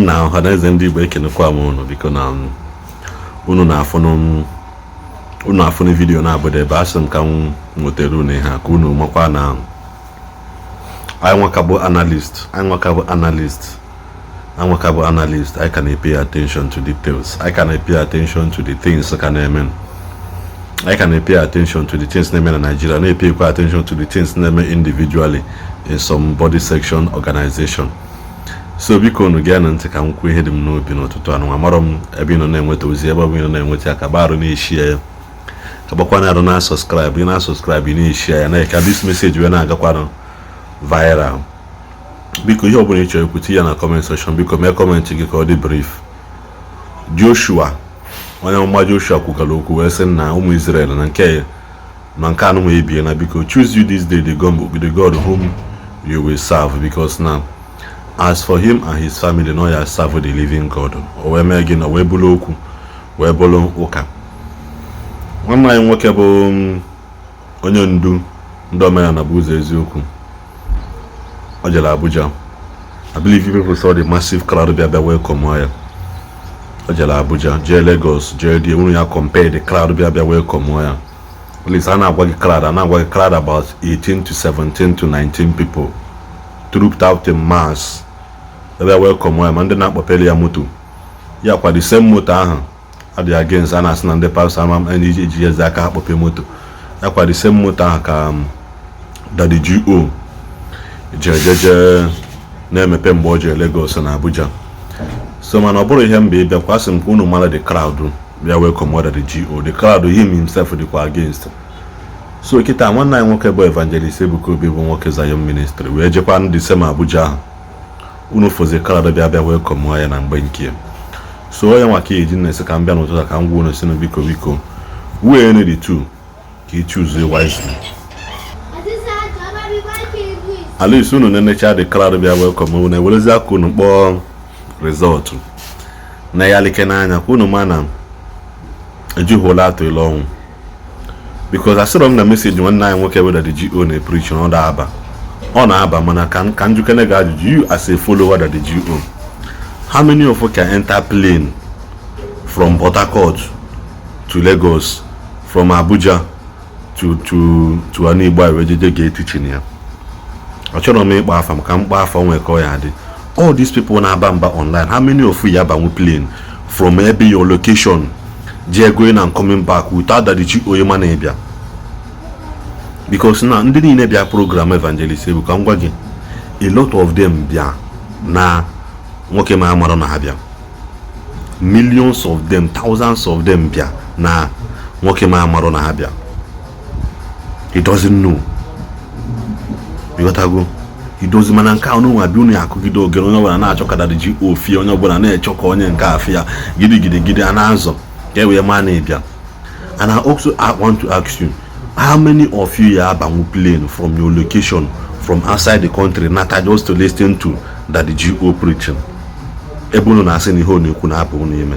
na ọhaneze ndị Igbo ekenekwa m unu biko na unu na-afụnụ vidiyo na-abụda ebe asị m ka m nwetara unu ihe ka unu makwa na anyị nwakabụ analyst I can pay attention to details. I can pay attention to the things that can happen. I can pay attention to the things in Nigeria. I pay attention to the things individually in some body section organization. So biko nu ga na ntị ka m kwuo ihe dị m n'obi n'ụtụtụ anụ amara m ebe ị nọ na-enweta ozi ebe ị nọ na-enweta ka barụ na-eshi ya ka gbakwana arụ na subscribe ị na-eshi ya na ka this message wee na-agakwa viral. Biko ihe ọbụla ị chọrọ ekwute ya na comment section, biko mee comment gị ka ọ dị brief. Joshua onye ọma Joshua kwugara okwu wee sị na ụmụ Israel na nke anụ wee bie na biko choose you this day the God whom you will serve, because now as for him and his family no ya serve the living God. O wee mee gị na wee bụrụ okwu wee bụrụ ụka. Nwanne anyị nwoke bụ onye ndu ndị Omenala bụ ụzọ eziokwu. O jere Abuja. I believe you people saw the massive crowd bịa welcome ya. O jere Abuja, jee Lagos, jee dị unu ya compare the crowd bịa welcome ya. At least I na-agwa gị crowd about 18 to 17 to 19 people trooped out in mass. Ebe welcome ya ma ndị na-akpọpeli ya moto. Ya kwa the same moto ahụ adị against a na-asị na ndị pastor ama ndị ji eze aka akpọpe moto. Ya kwa the same moto ahụ ka Daddy G.O. jeje na-emepe mgbe o jere Lagos na Abuja. So mana ọ bụrụ ihe mba ịbịa kwa asị m ka unu mara the crowd bịa welcome Daddy G.O. The crowd him himself dịkwa against. So kita nwanne anyị nwoke bụ Evangelist Ebuka Obi bụ nwoke Zion Ministry wee jekwa ndị same Abuja ahụ. Unu fozi crowd bịa welcome ya na mgbe nke. So onye nwa ka eji na-esi ka m bịa n'ụtụtụ ka m gwa unu sinu biko wee ne the two ka ị choose wisely. At least unu na-enecha the crowd bịa welcome unu ewelezi aka unu kpọọ result na ya like n'anya ka unu ma na ejuhụla atụ ile ọnwụ, because asịrọ m na message nwanne anyị nwoke bụ Daddy G.O. na-preach na ọ na-aba mana ka njukene ga ajụjụ, you as a follower Daddy G.O., how many of you can enter plane from Port Harcourt to Lagos, from Abuja to Igbo wee jeje ga teaching ya? Achọrọ m ịkpa afa ka mkpa afa nwee ka ọ ya dị. All these people na-aba mba online, how many of you abanwe plane from ebe your location je going and coming back without Daddy G.O. ma na-ebịa? Because na ndị niile bịa program Evangelist Ebuka ngwa gị, a lot of them bịa na nwoke ma amara na ha bịa. Millions of them, thousands of them bịa na nwoke ma amara na ha bịa. He doesn't know. He doesn't mana nke ọnụ nwa bi unu ya akụgide oge onye ọbụla na-achọ ka Daddy G.O. fie, onye ọbụla na-echọ ka onye nke afịa gidi a na-azọ ka ewee ma na-ebịa. And I also want to ask you, how many of you ya abanwu plane from your location from outside the country nata just to listen to Daddy G.O. preaching? Ebe unu na-asị na ihe unu ekwu na-apụ unu ime.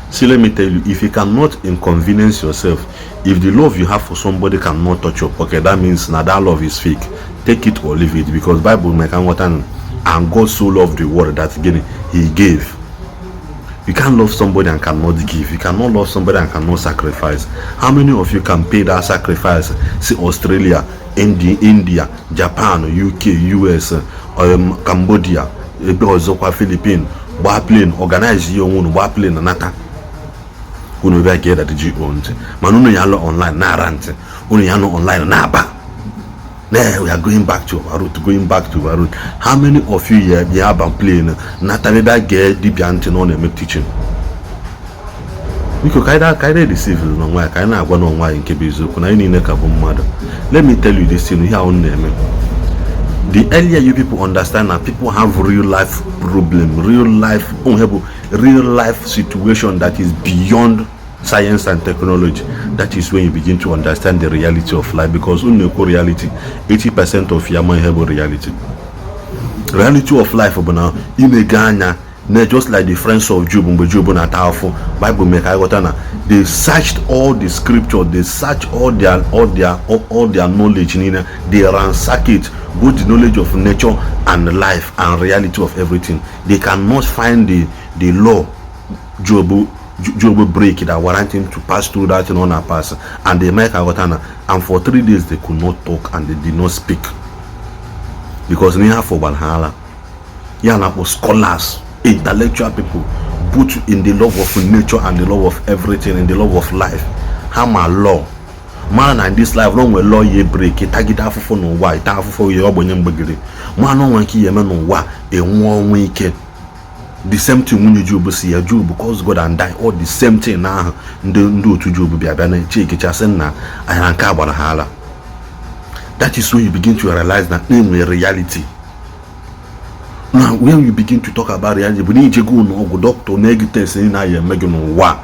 See, let me tell you, if you cannot inconvenience yourself, if the love you have for somebody cannot touch your pocket, that means now that love is fake. Take it or leave it, because Bible make and God so loved the world that again he gave. You can't love somebody and cannot give. You cannot love somebody and cannot sacrifice. How many of you can pay that sacrifice? See, Australia, India, Japan, UK, US, Cambodia, Philippines, bar plane, organize your own bar plane and nata. Unu bịa get Daddy G.O. ntị mana unu ya lọ online na rant, unu ya nọ online na aba. We are going back to our route. How many of you here have been playing nata bịa get dibịa ntị na ọ na-eme teaching? Biko kaida deceive no nwa ka na agwa no nwa nke bụ eziokwu na niile ka bụ mmadụ. Let me tell you this thing here on na-eme. The earlier you people understand that people have real life problem, real life situation that is beyond science and technology, that is when you begin to understand the reality of life. Because uneko reality, 80% of yama have reality of life. But now imeganya just like the friends of Job, Bible make I got na they searched all the scripture, they searched all their knowledge in there, they ransack it, both the knowledge of nature and life and reality of everything. They cannot find the law Job break it that warrant him to pass through that in on a pass, and they make Agotana, and for 3 days they could not talk and they did not speak because they have for Valhalla. Yana was scholars, intellectual people, both in the love of nature and the love of everything, in the love of life. Hama law. Man and this life long law ye break it, tag it half for no why, half for your obonyam bagri. Man no one key yemen wa a 1 week. The same thing when you Job see a Job because God and die, all the same thing now do to Job be a banner check it na and hala. That is when you begin to realize that name a reality. Now, when you begin to talk about reality, we need to go no doctor negative in I am making wa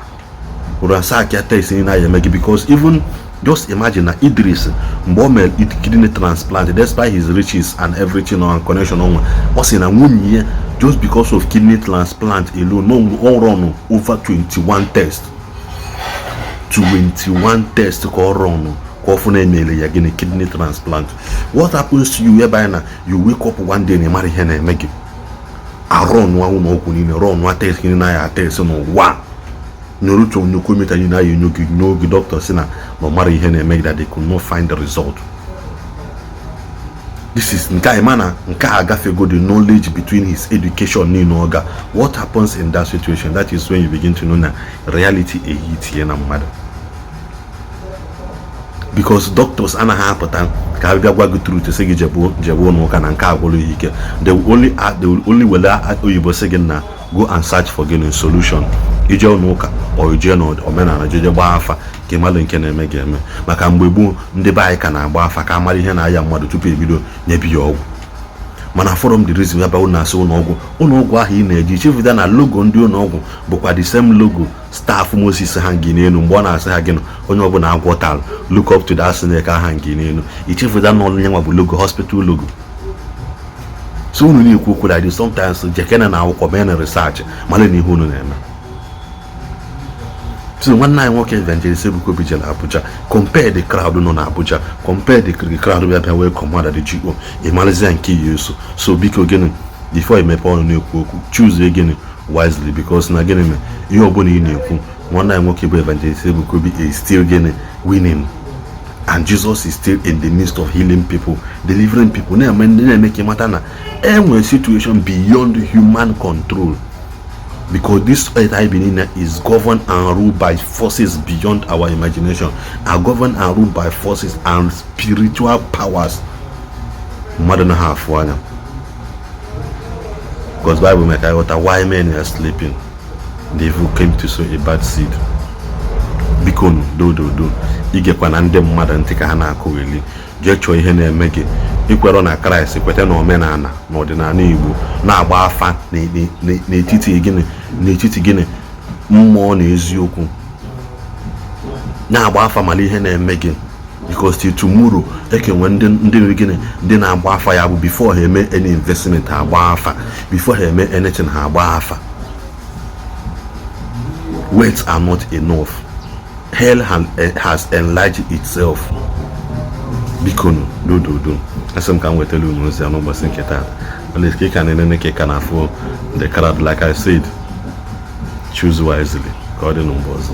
or test in I am making, because even just imagine that Idris Bommel kidney transplant, despite his riches and everything on connection on us in a 1 year, just because of kidney transplant alone, no run over 21 tests. 21 tests call run. Again, a kidney transplant. What happens to you whereby now you wake up one day and you marry him and make it a run one run what test in a test no wa no root no commit and you know the doctor saying no marry him and make that they could not find the result. This is Nka Emana Nka Agafe go the knowledge between his education Ninoga. What happens in that situation? That is when you begin to know that reality a hit here na mother. Because doctors ana happen can go through to say jebo no can they will only go and search for getting solution. Ijo noka or Ijo Omenala jejeba afa kemalo nke na emege eme maka mgbe gbu ndị be anyị ka na-agba afa ka amara ihe na aya mmadụ tupu ebido nyebi ya ọgwụ. Mana from the reason whereby una say ụlọọgwụ ahụ ị na-eji chefụta na logo ndị ụlọọgwụ bụkwa the same logo staff Moses hangi n'elu mgbe ọ na-asị ha gịnị onye ọbụla agwọtal look up to that snake hangi n'elu ichefụta na ọlụ nyanwa bụ logo hospital logo. So unu na-ekwu okwu like this sometimes jekena na akwụkwọ mee na research mara na ihe unu na-eme. So one night walk Evangelist Ebuka Obi jela Abuja, compare the crowd no na Abuja, compare the crowd we have welcome at the GO, Emalize and key use. So because again, before you make on new choose again wisely, because na again you are born in you. One night walk Evangelist Ebuka Obi is still getting winning. And Jesus is still in the midst of healing people, delivering people. Now make him matter a situation beyond human control. Because this earth I believe is governed and ruled by forces beyond our imagination, are governed and ruled by forces and spiritual powers. More than half one. Because Bible make I water why men are sleeping. The evil came to sow a bad seed. Bikono do. Igekwa na ndị mmadụ ntị ka ha na-akụ weli jee chọọ ihe na-eme gị ikwere na Kraịst ikwete na omenala na ọdịnala Igbo na-agba afa n'etiti gịnị mmụọ na eziokwu na-agba afa mala ihe na-eme gị because till tomorrow ekenwe ndị na-agba afa ya bụ before ha eme any investment ha agba afa before ha eme anything ha agba afa. Words are not enough. Hell has enlarged itself. Bikono, do. Some can tell you no, no, but think that. But let's kick and can afford the crowd. Like I said, choose wisely. God knows.